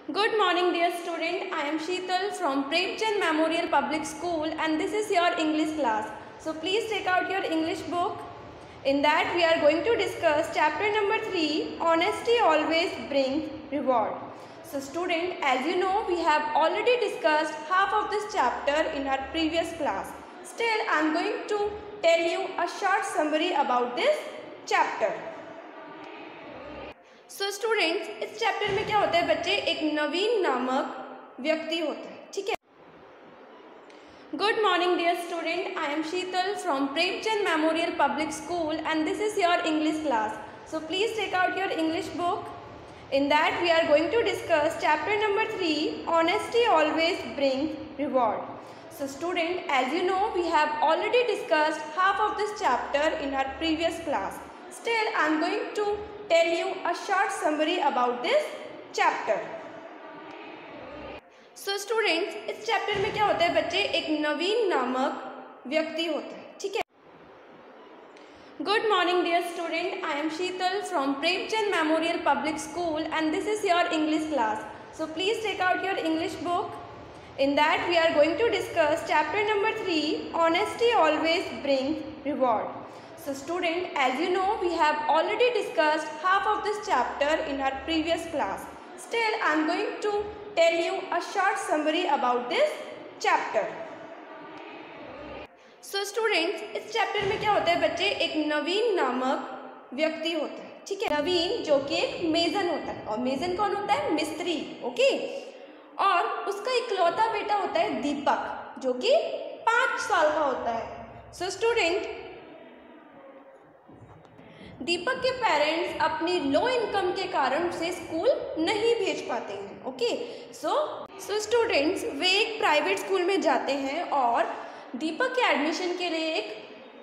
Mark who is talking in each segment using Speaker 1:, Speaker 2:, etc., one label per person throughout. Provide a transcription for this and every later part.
Speaker 1: Good morning dear student, I am Sheetal from Premchand Memorial Public School and this is your English class. So please take out your English book. In that we are going to discuss chapter number 3, Honesty Always Brings Reward. So student, as you know, we have already discussed half of this chapter in our previous class. Still I am going to tell you a short summary about this chapter. So students, इस chapter में क्या होता है बच्चे, एक नवीन नामक व्यक्ति होता है, ठीक है। Good morning dear student, I am Sheetal from Premchand memorial public school and this is your English class. So please take out your English book. In that we are going to discuss chapter number 3, Honesty Always Brings Reward. So student, as you know, we have already discussed half of this chapter in our previous class. Still I am going to tell you a short summary about this chapter. So students, इस chapter में क्या होता है बच्चे, एक नवीन नामक व्यक्ति होता है, ठीक है। Good morning dear student, I am Sheetal from Premchand Memorial Public School and this is your English class. So please take out your English book. In that we are going to discuss chapter number 3, Honesty Always Brings Reward. So student, as you know, we have already discussed half of this chapter in our previous class. Still I am going to tell you a short summary about this chapter. So students, इस chapter में क्या होता है बच्चे, एक नवीन नामक व्यक्ति होता है, ठीक है। नवीन जो कि एक मेजन होता है, और मेजन कौन होता है, मिस्त्री, ओके। और उसका इकलौता बेटा होता है दीपक, जो कि 5 साल का होता है। सो स्टूडेंट, दीपक के पेरेंट्स अपनी लो इनकम के कारण उसे स्कूल नहीं भेज पाते हैं, ओके। सो स्टूडेंट्स, वे एक प्राइवेट स्कूल में जाते हैं और दीपक के एडमिशन के लिए एक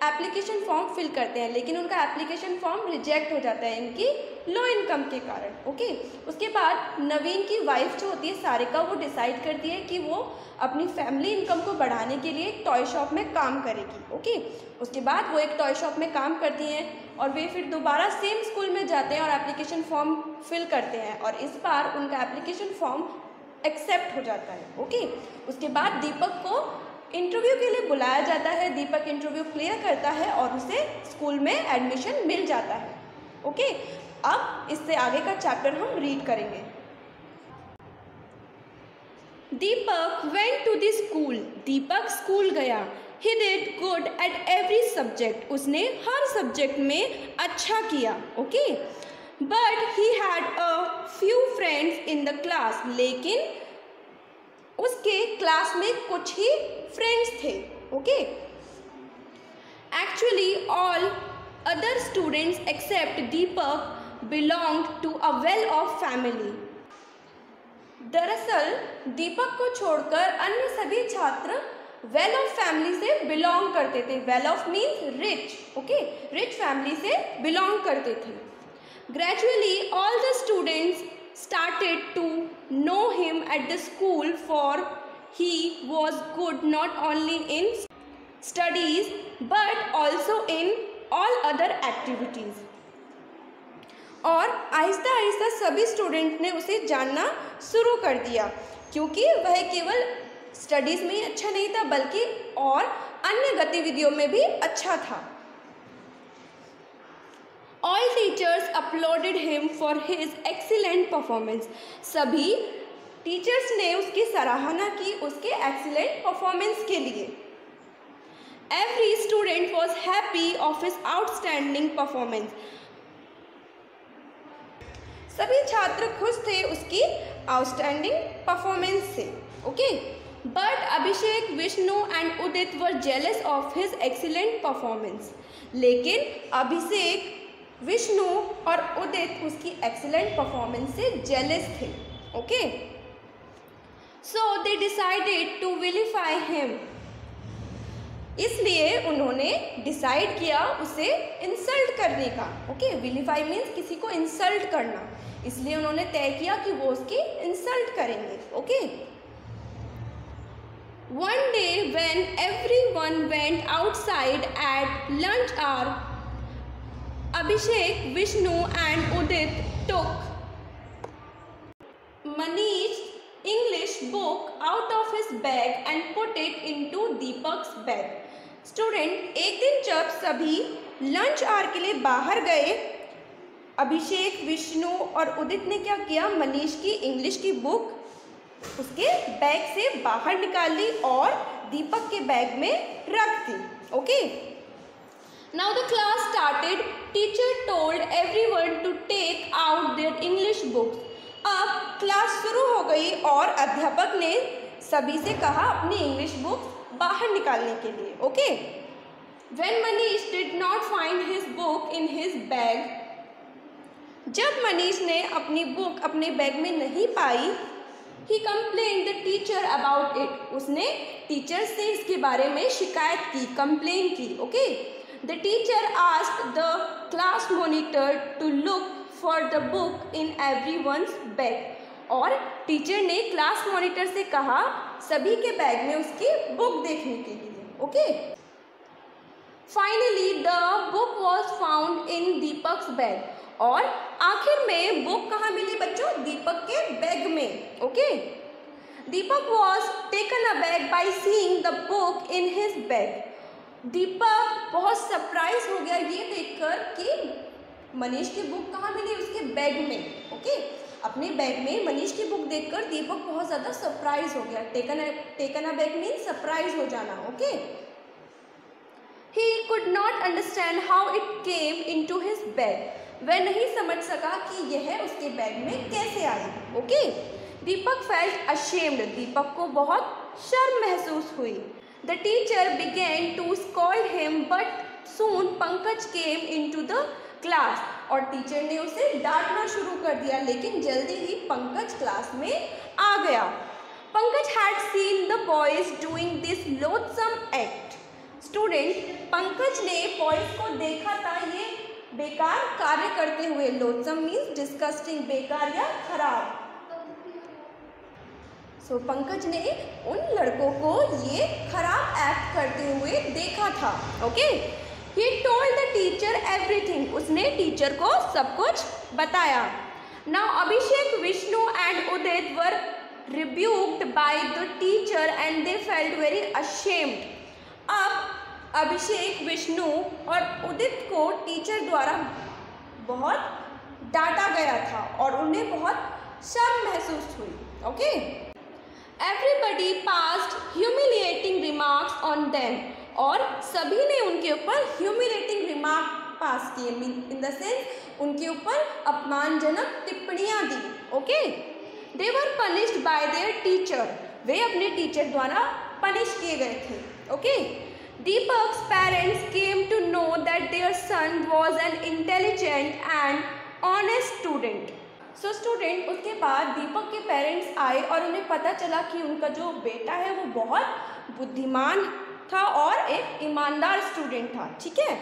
Speaker 1: एप्लीकेशन फॉर्म फिल करते हैं, लेकिन उनका एप्लीकेशन फॉर्म रिजेक्ट हो जाता है इनकी लो इनकम के कारण, ओके। उसके बाद नवीन की वाइफ जो होती है सारिका, वो डिसाइड करती है कि वो अपनी फैमिली इनकम को बढ़ाने के लिए एक टॉय शॉप में काम करेगी, ओके। उसके बाद वो एक टॉय शॉप में काम करती हैं और वे फिर दोबारा सेम स्कूल में जाते हैं और एप्लीकेशन फॉर्म फिल करते हैं और इस बार उनका एप्लीकेशन फॉर्म एक्सेप्ट हो जाता है, ओके। उसके बाद दीपक को इंटरव्यू के लिए बुलाया जाता है, दीपक इंटरव्यू क्लियर करता है और उसे स्कूल में एडमिशन मिल जाता है, ओके। अब इससे आगे का चैप्टर हम रीड करेंगे. Deepak went to the school. Deepak school गया. He did good at every subject. उसने हर सब्जेक्ट में अच्छा किया. Okay. But he had a few friends in the class. लेकिन उसके क्लास में कुछ ही फ्रेंड्स थे. Okay. Actually all other students except Deepak belonged to a well off family. दरअसल दीपक को छोड़कर अन्य सभी छात्र वेल ऑफ फैमिली से बिलोंग करते थे. Well of means rich. Okay. Rich family से बिलोंग करते थे. Gradually all the students started to know him at the school, for he was good not only in studies but also in all other activities. और आहिस्ता आहिस्ता सभी student ने उसे जानना शुरू कर दिया, क्योंकि वह केवल स्टडीज़ में ही अच्छा नहीं था बल्कि और अन्य गतिविधियों में भी अच्छा था. All teachers applauded him for his excellent performance. सभी टीचर्स ने उसकी सराहना की उसके एक्सीलेंट परफॉर्मेंस के लिए. Every student was happy of his outstanding performance. सभी छात्र खुश थे उसकी आउटस्टैंडिंग परफॉर्मेंस से. Okay. But Abhishek, Vishnu and Udit were jealous of his excellent performance. लेकिन अभिषेक, विष्णु और उदित उसकी एक्सीलेंट परफॉर्मेंस से जेलस थे. Okay. So they decided to vilify him. इसलिए उन्होंने डिसाइड किया उसे इंसल्ट करने का. ओके. विलिफाई मीन्स किसी को इंसल्ट करना. इसलिए उन्होंने तय किया कि वो उसकी इंसल्ट करेंगे. Okay. One day when everyone went outside at lunch hour, Abhishek, Vishnu and Udit took Manish book out of his bag and put it into Deepak's bag. Student, एक दिन जब सभी लंच आवर के लिए बाहर गए, अभिषेक, विष्णु और उदित ने क्या किया, मनीष की इंग्लिश की बुक उसके बैग से बाहर निकाल ली और दीपक के बैग में रख दी. Okay, now the class started. Teacher told everyone to take out their English books. अब क्लास शुरू हो गई और अध्यापक ने सभी से कहा अपनी इंग्लिश बुक्स बाहर निकालने के लिए. Okay, when Manish did not find his book in his bag, जब मनीष ने अपनी बुक अपने बैग में नहीं पाई, he complained the teacher about it. उसने टीचर से इसके बारे में शिकायत की, कंप्लेन की. Okay, the teacher asked the class monitor to look for the book in everyone's bag. और टीचर ने क्लास मॉनिटर से कहा सभी के बैग में उसकी बुक देखने के लिए. Okay, finally the book was found in Deepak's bag. और आखिर में बुक कहाँ मिली बच्चों, दीपक के बैग में. Okay, Deepak was taken aback by seeing the book in his bag. Deepak बहुत सरप्राइज हो गया ये देखकर कि मनीष की बुक कहाँ मिली, उसके बैग में. ओके, अपने बैग में मनीष की बुक देखकर दीपक बहुत ज़्यादा सरप्राइज हो गया. टेकन अबैक मीन्स सरप्राइज हो जाना. Okay, he could not understand how it came into his bag. वह नहीं समझ सका कि यह उसके बैग में कैसे आई. Okay, Deepak felt ashamed. Deepak को बहुत शर्म महसूस हुई. The teacher began to scold him but soon Pankaj came into the class. और टीचर ने उसे डांटना शुरू कर दिया, लेकिन जल्दी ही पंकज क्लास में आ गया. Pankaj had seen the boys doing this loathsome act. Student, Pankaj ने बॉयज को देखा था ये बेकार कार्य करते हुए. लोथसम मीन्स डिस्कस्टिंग, बेकार या खराब. सो पंकज ने उन लड़कों को ये खराब एक्ट करते हुए देखा था. Okay, he told the teacher everything. उसने टीचर को सब कुछ बताया. Now Abhishek, Vishnu and Udit were rebuked by the teacher and they felt very ashamed. अब अभिषेक, विष्णु और उदित को टीचर द्वारा बहुत डांटा गया था और उन्हें बहुत शर्म महसूस हुई. Okay, everybody passed humiliating remarks on them. और सभी ने उनके ऊपर ह्यूमिलिएटिंग रिमार्क पास किए, इन द सेंस उनके ऊपर अपमानजनक टिप्पणियां दी. Okay, they were punished by their teacher. वे अपने टीचर द्वारा पनिश किए गए थे. ओके, Deepak's parents came to know that their son was an intelligent and honest student. So student, उसके बाद दीपक के पेरेंट्स आए और उन्हें पता चला कि उनका जो बेटा है वो बहुत बुद्धिमान था और एक ईमानदार स्टूडेंट था. ठीक है,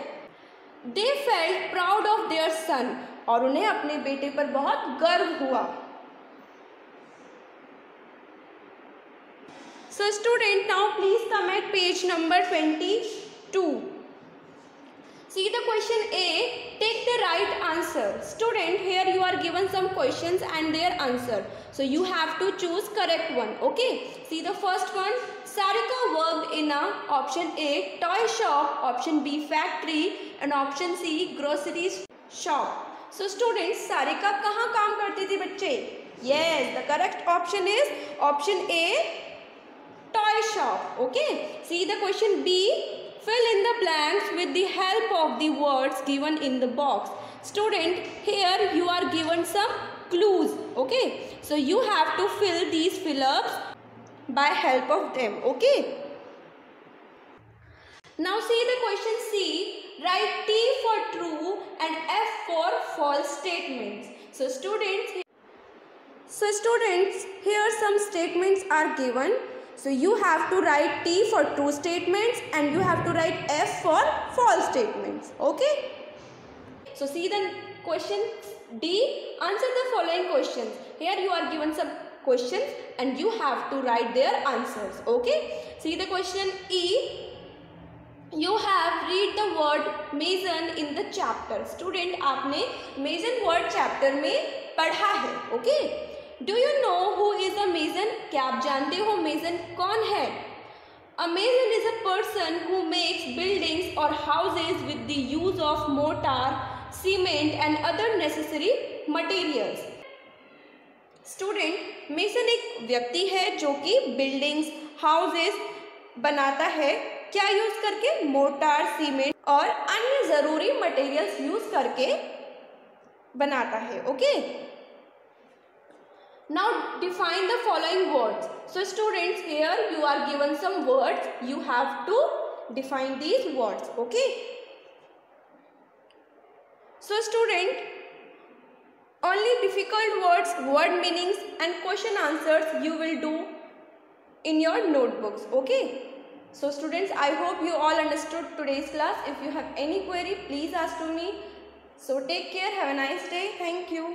Speaker 1: They felt proud of their son. और उन्हें अपने बेटे पर बहुत गर्व हुआ. So student, now please come at page number 22. See the question A, take the right answer. Student, here you are given some questions and their answer. So you have to choose correct one. Okay, see the first one. Sarika worked in a option A, toy shop, option B, factory and option C, grocery shop. So students, Sarika कहाँ काम करती थी बच्चे? Yes, the correct option is option A, toy shop. Okay, see the question B, fill in the blanks with the help of the words given in the box. Student, here you are given some clues. Okay, so you have to fill these fill-ups by help of them. Okay, now see the question C, write T for true and F for false statements. So students, here some statements are given. So you have to write T for true statements and you have to write F for false statements. Okay, so see the question D, answer the following questions. Here you are given some questions and you have to write their answers. Okay, see the question E, you have read the word mason in the chapter. Student, आपने mason word chapter में पढ़ा है. Okay, do you know who is a mason? क्या आप जानते हो mason कौन है? A mason is a person who makes buildings or houses with the use of mortar, cement and other necessary materials. Student, mason एक व्यक्ति है जो कि बिल्डिंग्स, हाउसेस बनाता है, क्या यूज करके? मोर्टार, सीमेंट और अन्य जरूरी मटेरियल्स यूज करके बनाता है. Okay. Now define the following words. So students, here you are given some words. You have to define these words. Okay. So student, only difficult words, word meanings and question answers you will do in your notebooks. Okay. So students, I hope you all understood today's class. If you have any query, please ask to me. So take care. Have a nice day. Thank you.